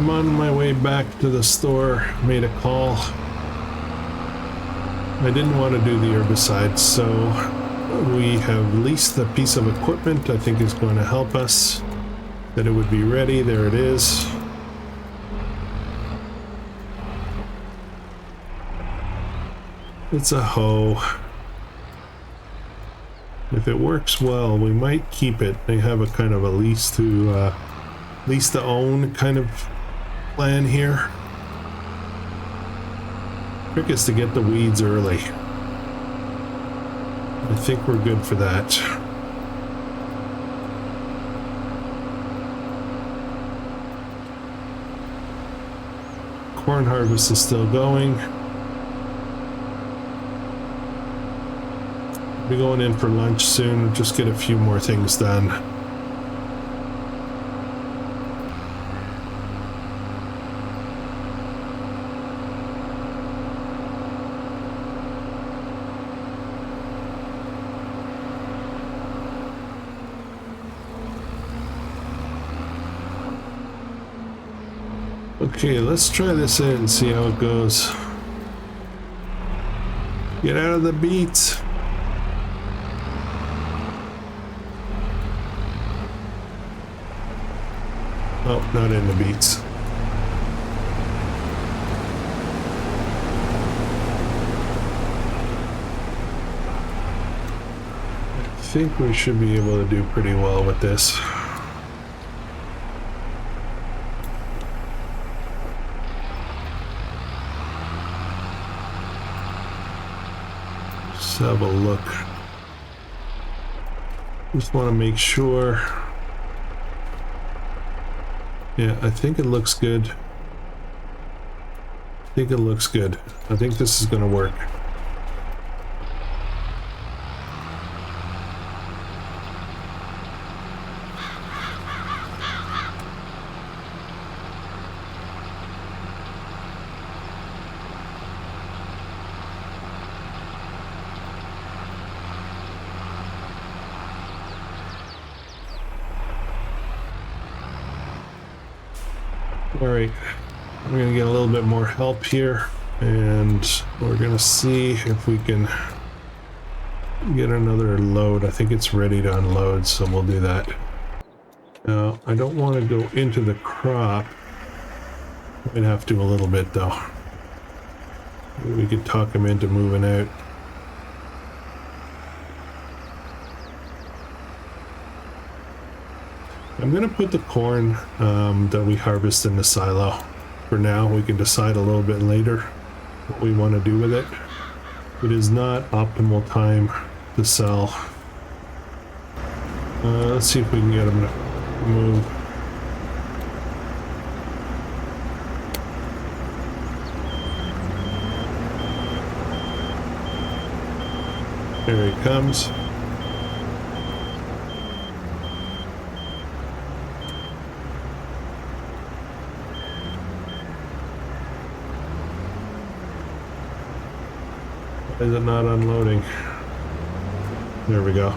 I'm on my way back to the store, made a call. I didn't want to do the herbicide, so we have leased a piece of equipment I think is going to help us. That it would be ready. There it is. It's a hoe. If it works well, we might keep it. They have a kind of a lease to own kind of plan here. Trick is to get the weeds early. I think we're good for that. Corn harvest is still going. Be going in for lunch soon. Just get a few more things done. Okay, let's try this in and see how it goes. Get out of the beets. Oh, not in the beets. I think we should be able to do pretty well with this. Let's have a look. Just want to make sure. Yeah, I think it looks good. I think it looks good. I think this is going to work. Alright, we're going to get a little bit more help here, and we're going to see if we can get another load. I think it's ready to unload, so we'll do that. Now, I don't want to go into the crop. Might have to a little bit, though. Maybe we could talk him into moving out. I'm going to put the corn that we harvest in the silo. For now, we can decide a little bit later what we want to do with it. It is not optimal time to sell. Let's see if we can get them to move. There he comes. Is it not unloading? There we go.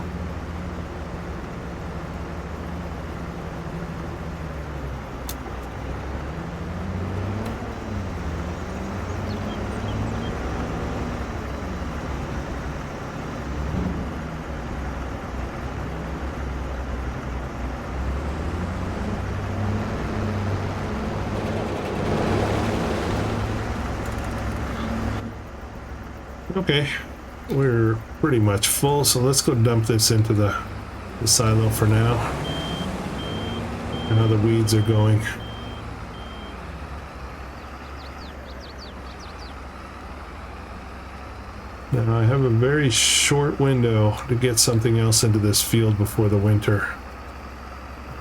Okay, we're pretty much full, so let's go dump this into the silo for now. And how the weeds are going. Now I have a very short window to get something else into this field before the winter.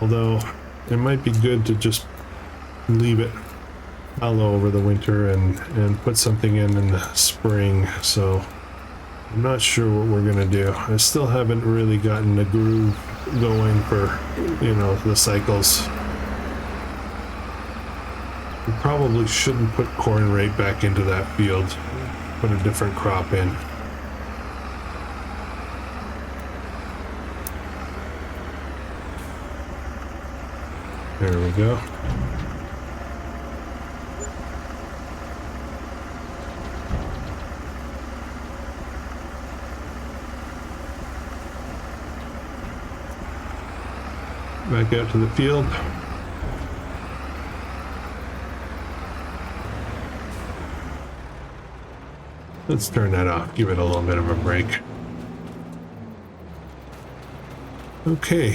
Although it might be good to just leave it fallow over the winter and put something in the spring. So I'm not sure what we're gonna do. I still haven't really gotten the groove going for, you know, the cycles. We probably shouldn't put corn right back into that field. Put a different crop in. There we go. back out to the field. Let's turn that off, give it a little bit of a break. Okay,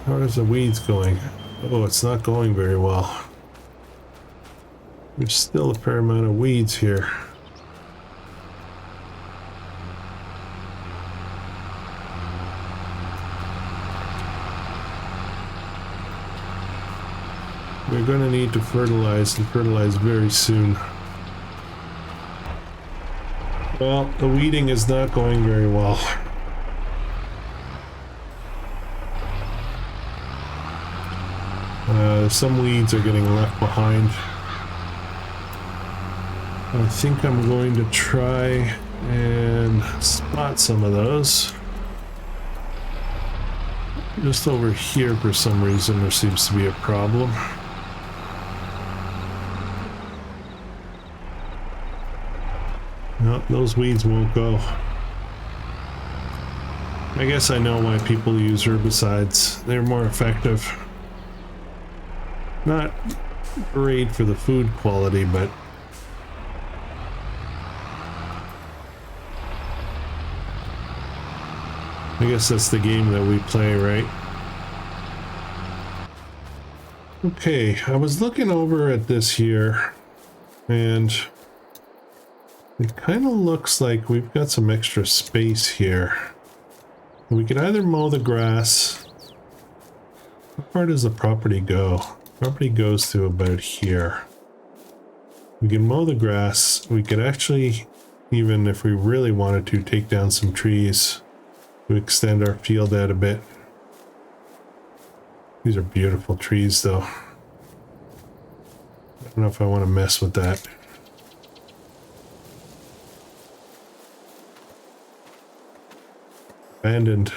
how is the weeds going? Oh, it's not going very well. There's still a fair amount of weeds here. We're going to need to fertilize and fertilize very soon. Well, the weeding is not going very well. Some weeds are getting left behind. I think I'm going to try and spot some of those. Just over here, for some reason, there seems to be a problem. No, those weeds won't go. I guess I know why people use herbicides. They're more effective. Not great for the food quality, but I guess that's the game that we play, right? Okay, I was looking over at this here, and it kind of looks like we've got some extra space here. We could either mow the grass. How far does the property go? Property goes to about here. We can mow the grass. We could actually, even if we really wanted to, take down some trees to extend our field out a bit. These are beautiful trees, though. I don't know if I want to mess with that. Abandoned.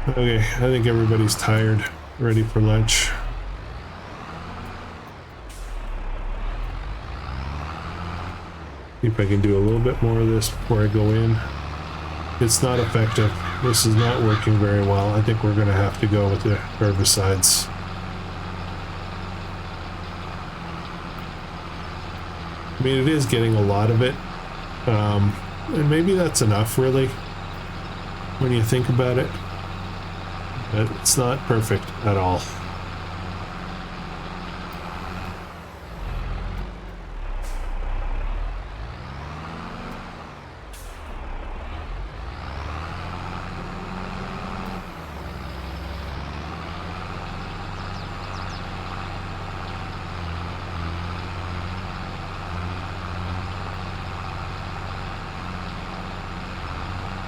Okay, I think everybody's tired, ready for lunch. See if I can do a little bit more of this before I go in. It's not effective. This is not working very well. I think we're going to have to go with the herbicides. I mean, it is getting a lot of it. And maybe that's enough, really, when you think about it. But it's not perfect at all.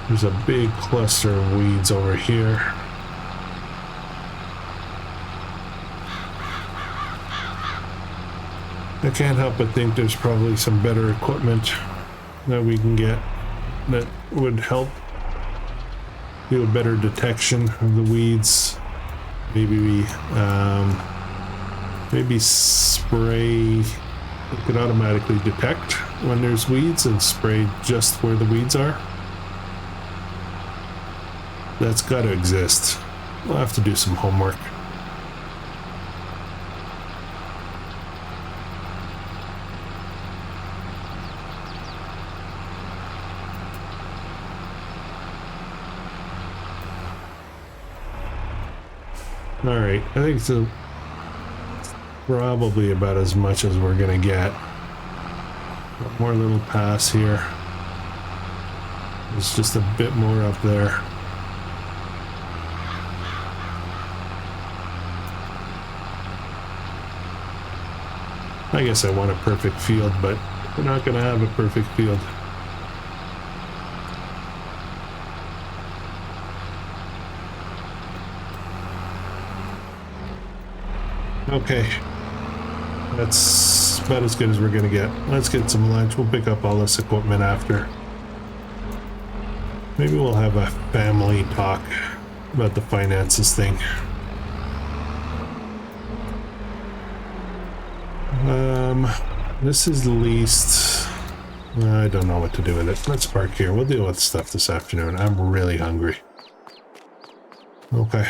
There's a big cluster of weeds over here. I can't help but think there's probably some better equipment that we can get that would help do a better detection of the weeds. Maybe maybe spray. It could automatically detect when there's weeds and spray just where the weeds are. That's got to exist. We'll have to do some homework. All right, I think it's probably about as much as we're gonna get. One more little pass here. There's just a bit more up there. I guess I want a perfect field, but we're not gonna have a perfect field. Okay, that's about as good as we're gonna get. Let's get some lunch. We'll pick up all this equipment after. Maybe we'll have a family talk about the finances thing. This is the least. I don't know what to do with it. Let's park here. We'll deal with stuff this afternoon. I'm really hungry. Okay.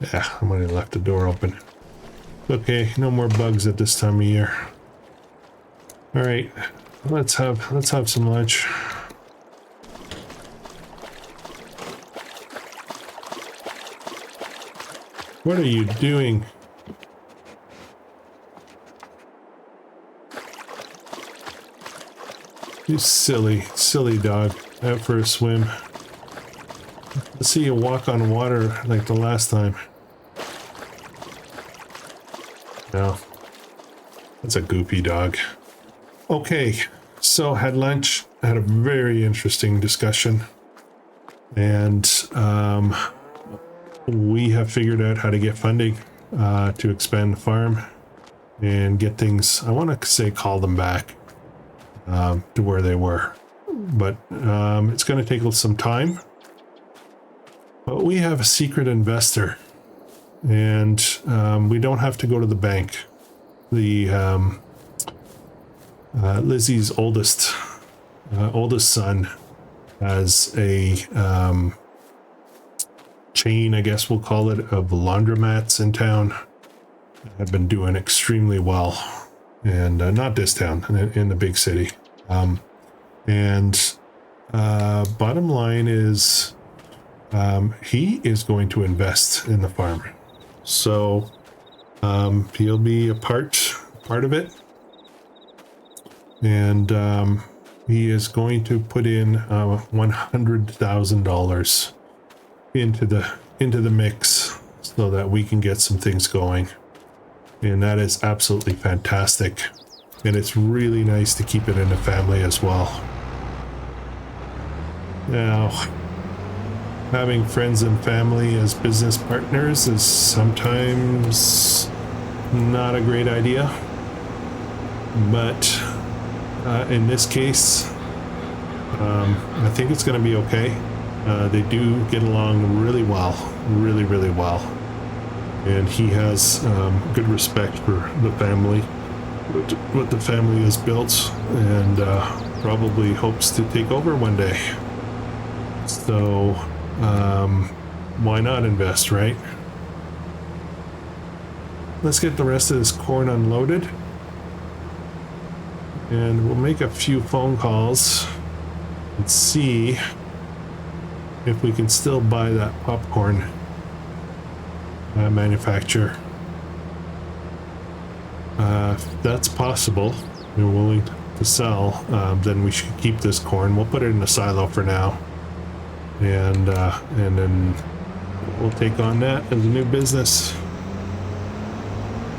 Yeah, I might have left the door open. Okay, no more bugs at this time of year. All right, let's have some lunch. What are you doing? You silly dog. Out for a swim. Let's see you walk on water like the last time. No. That's a goofy dog. Okay, so had lunch, had a very interesting discussion. And we have figured out how to get funding to expand the farm and get things, I want to say, call them back to where they were. But it's going to take some time. But we have a secret investor, and we don't have to go to the bank. The Lizzie's oldest son has a chain, I guess we'll call it, of laundromats in town. Have been doing extremely well, and not this town, in the big city. Bottom line is, he is going to invest in the farm, so he'll be a part of it, and he is going to put in $100,000 into the mix so that we can get some things going, and that is absolutely fantastic. And it's really nice to keep it in the family as well. Now, having friends and family as business partners is sometimes not a great idea, but in this case, I think it's going to be okay. They do get along really well, really well, and he has good respect for the family, what the family has built, and probably hopes to take over one day. So why not invest, right? Let's get the rest of this corn unloaded, and we'll make a few phone calls and see if we can still buy that popcorn manufacturer. If that's possible, we're willing to sell, then we should keep this corn. We'll put it in a silo for now, and then we'll take on that as a new business.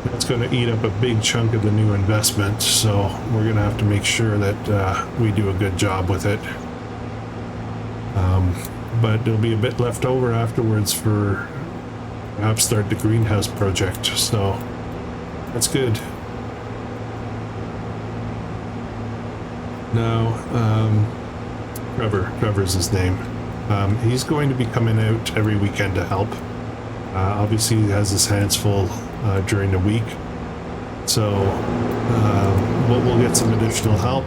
That's going to eat up a big chunk of the new investment, so we're going to have to make sure that we do a good job with it. But there'll be a bit left over afterwards for perhaps start the greenhouse project, so that's good. Now, Trevor's his name. He's going to be coming out every weekend to help. Obviously, he has his hands full during the week, so we'll get some additional help.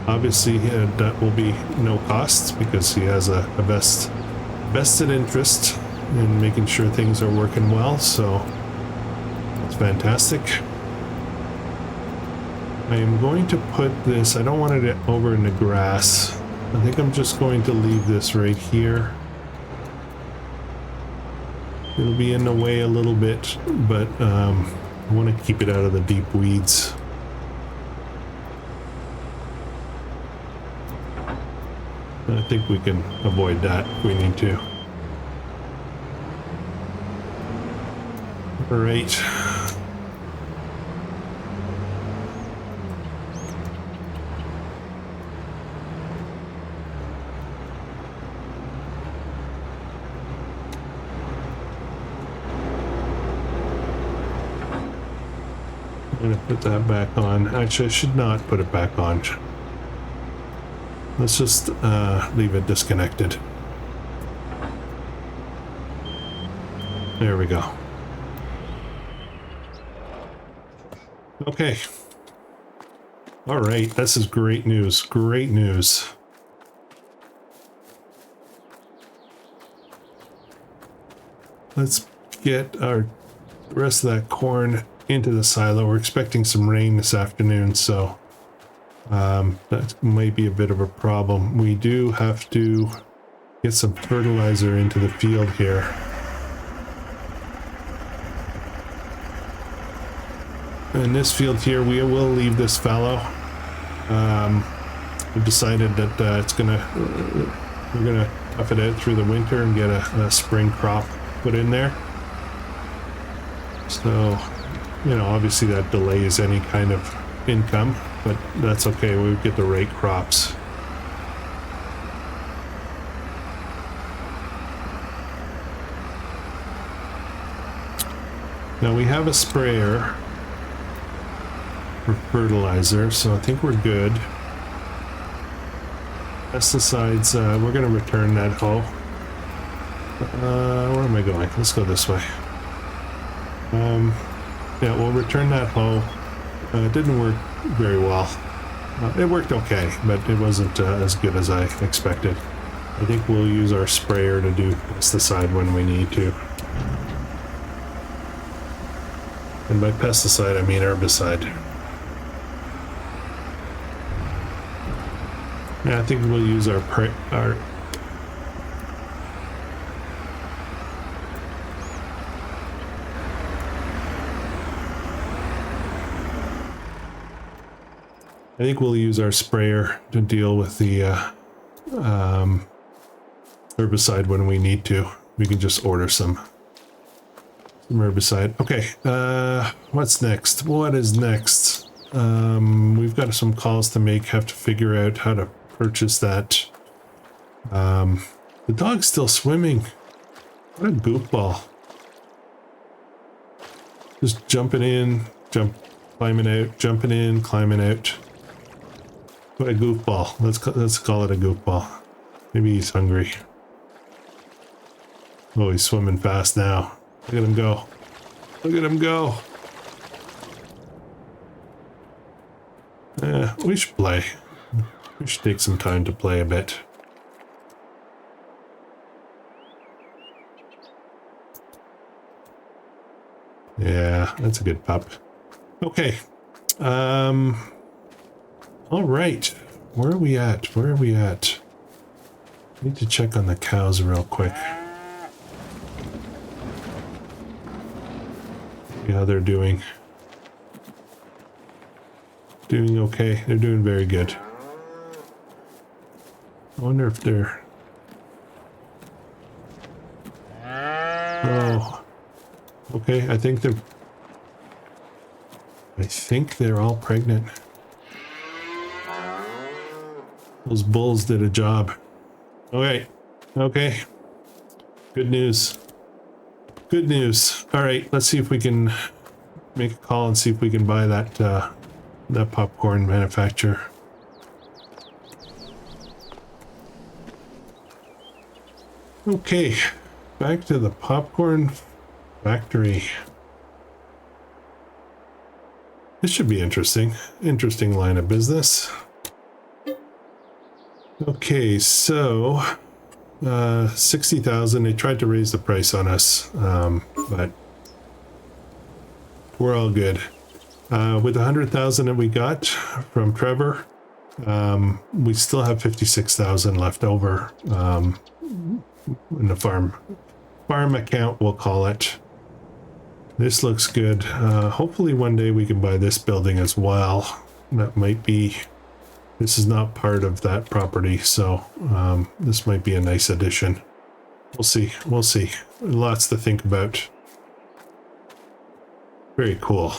Obviously, that will be no cost because he has a vested interest in making sure things are working well, so that's fantastic. I am going to put this, I don't want it over in the grass. I think I'm just going to leave this right here. It'll be in the way a little bit, but I want to keep it out of the deep weeds. I think we can avoid that if we need to. All right. I'm gonna put that back on. Actually, I should not put it back on. Let's just leave it disconnected. There we go. Okay. All right, this is great news. Great news. let's get our rest of that corn into the silo. We're expecting some rain this afternoon, so that might be a bit of a problem. We do have to get some fertilizer into the field here. In this field here, we will leave this fallow. We've decided that we're gonna tough it out through the winter and get a spring crop put in there. So, you know, obviously that delays any kind of income, but that's okay. We'll get the right crops. Now we have a sprayer for fertilizer, so I think we're good. Pesticides, we're going to return that hoe. Where am I going? Let's go this way. Yeah, we'll return that hoe. It didn't work very well. It worked okay, but it wasn't as good as I expected. I think we'll use our sprayer to do pesticide when we need to. And by pesticide, I mean herbicide. Yeah, I think we'll use our I think we'll use our sprayer to deal with the herbicide when we need to. We can just order some herbicide. Okay, what's next? What is next? We've got some calls to make, have to figure out how to purchase that. The dog's still swimming. What a goofball. Just jumping in, climbing out, jumping in, climbing out. What a goofball. Let's call it a goofball. Maybe he's hungry. Oh, he's swimming fast now. Look at him go. Look at him go. We should play. We should take some time to play a bit. Yeah, that's a good pup. Okay. All right. Where are we at? Where are we at? I need to check on the cows real quick. See how they're doing. Doing okay. They're doing very good. I wonder if they're... Oh. Okay, I think they're all pregnant. Those bulls did a job. Okay. Okay. Good news. Good news. All right, let's see if we can make a call and see if we can buy that that popcorn manufacturer. Okay, back to the popcorn factory. This should be interesting. Interesting line of business. Okay, so 60,000. They tried to raise the price on us, but we're all good. With 100,000 that we got from Trevor, we still have 56,000 left over in the farm account, we'll call it. This looks good. Hopefully one day we can buy this building as well. That might be... This is not part of that property, so this might be a nice addition. We'll see. We'll see. Lots to think about. Very cool.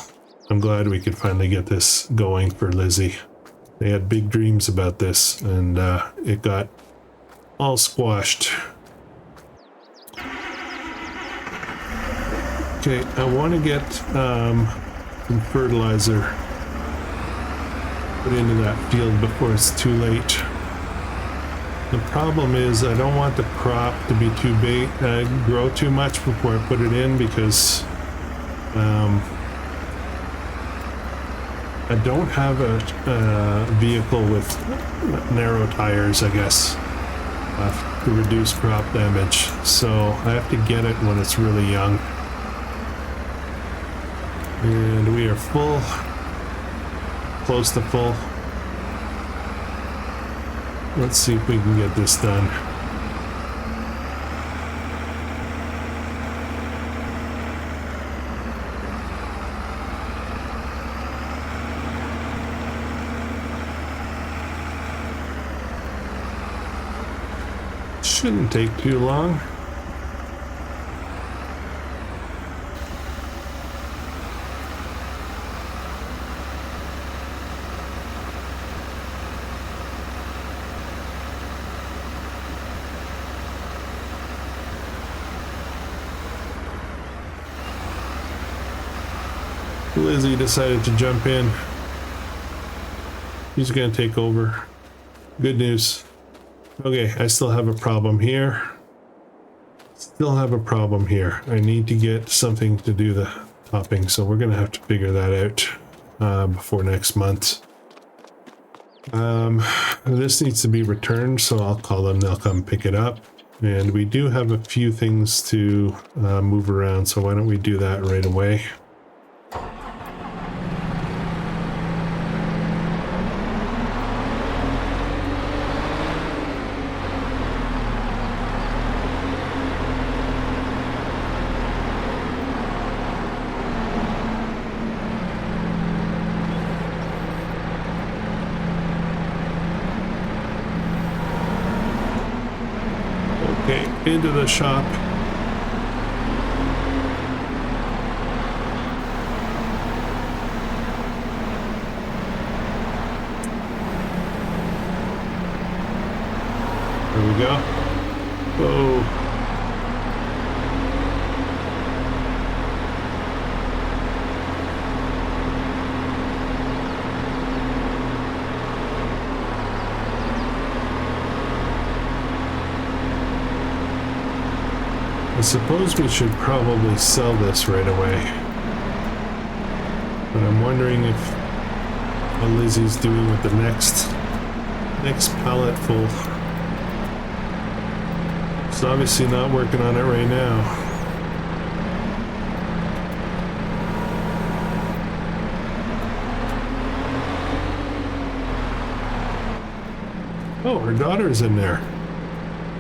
I'm glad we could finally get this going for Lizzie. They had big dreams about this, and it got all squashed. Okay, I want to get some fertilizer put into that field before it's too late. The problem is I don't want the crop to be too big, grow too much before I put it in, because I don't have a vehicle with narrow tires, I guess. to reduce crop damage. So I have to get it when it's really young. And we are full, close to full. Let's see if we can get this done. Shouldn't take too long. Lizzie decided to jump in. He's gonna take over. Good news. Okay, I still have a problem here. Still have a problem here. I need to get something to do the topping, so we're gonna have to figure that out before next month. This needs to be returned, so I'll call them, they'll come pick it up. And we do have a few things to move around, so why don't we do that right away. Okay, into the shop. There we go. Whoa. I suppose we should probably sell this right away. But I'm wondering if what Lizzie's doing with the next pallet full. She's obviously not working on it right now. Oh, her daughter's in there.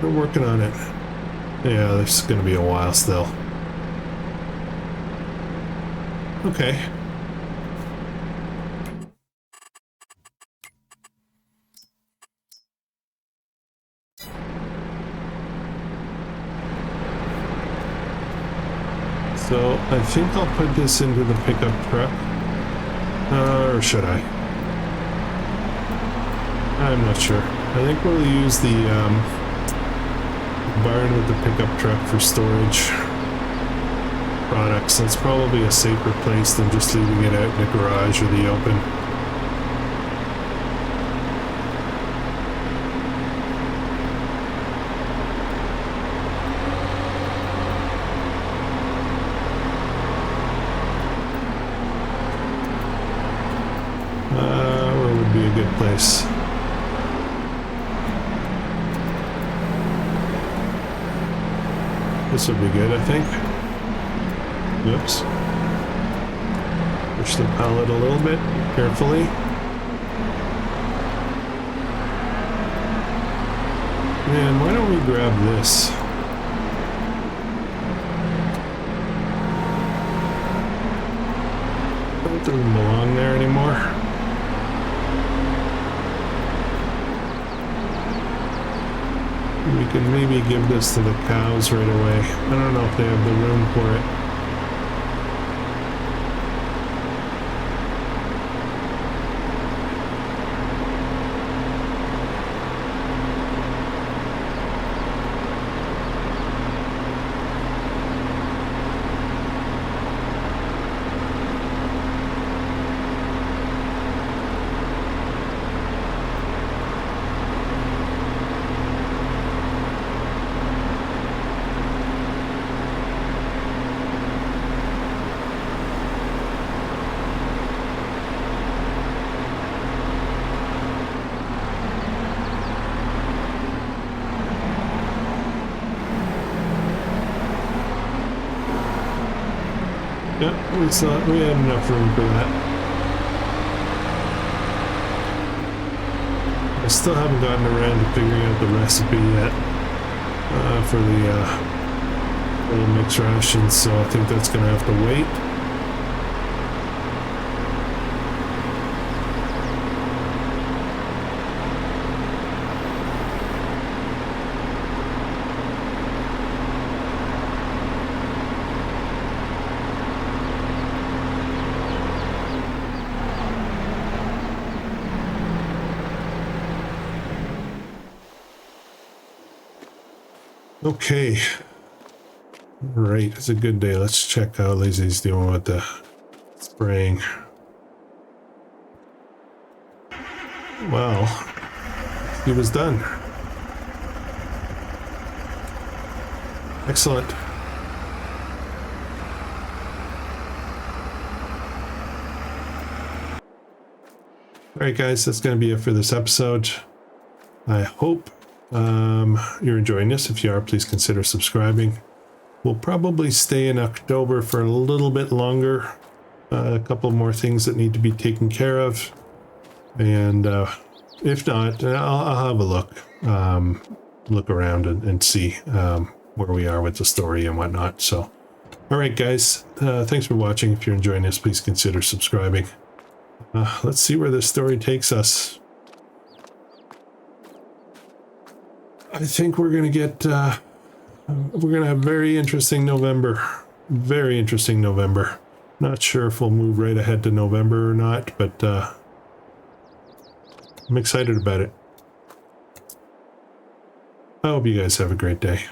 They're working on it. Yeah, this is going to be a while still. Okay. So I think I'll put this into the pickup truck. Or should I? I'm not sure. I think we'll use the barn with the pickup truck for storage products. That's probably a safer place than just leaving it out in the garage or the open. Where would be a good place? This will be good, I think. Oops. Push the pallet a little bit, carefully. Man, why don't we grab this? That doesn't belong there anymore. We can maybe give this to the cows right away. I don't know if they have the room for it. We had enough room for that. I still haven't gotten around to figuring out the recipe yet for the little mixed rations, so I think that's going to have to wait. Okay. Right, it's a good day. Let's check how Lazy's doing with the spraying. Well, he was done. Excellent. Alright guys, that's going to be it for this episode. I hope you're enjoying this. If you are, please consider subscribing. We'll probably stay in October for a little bit longer. A couple more things that need to be taken care of. And if not, I'll have a look around and see where we are with the story and whatnot. So, alright guys, thanks for watching. If you're enjoying this, please consider subscribing. Let's see where this story takes us. I think we're going to get, we're going to have very interesting November. Very interesting November. Not sure if we'll move right ahead to November or not, but I'm excited about it. I hope you guys have a great day.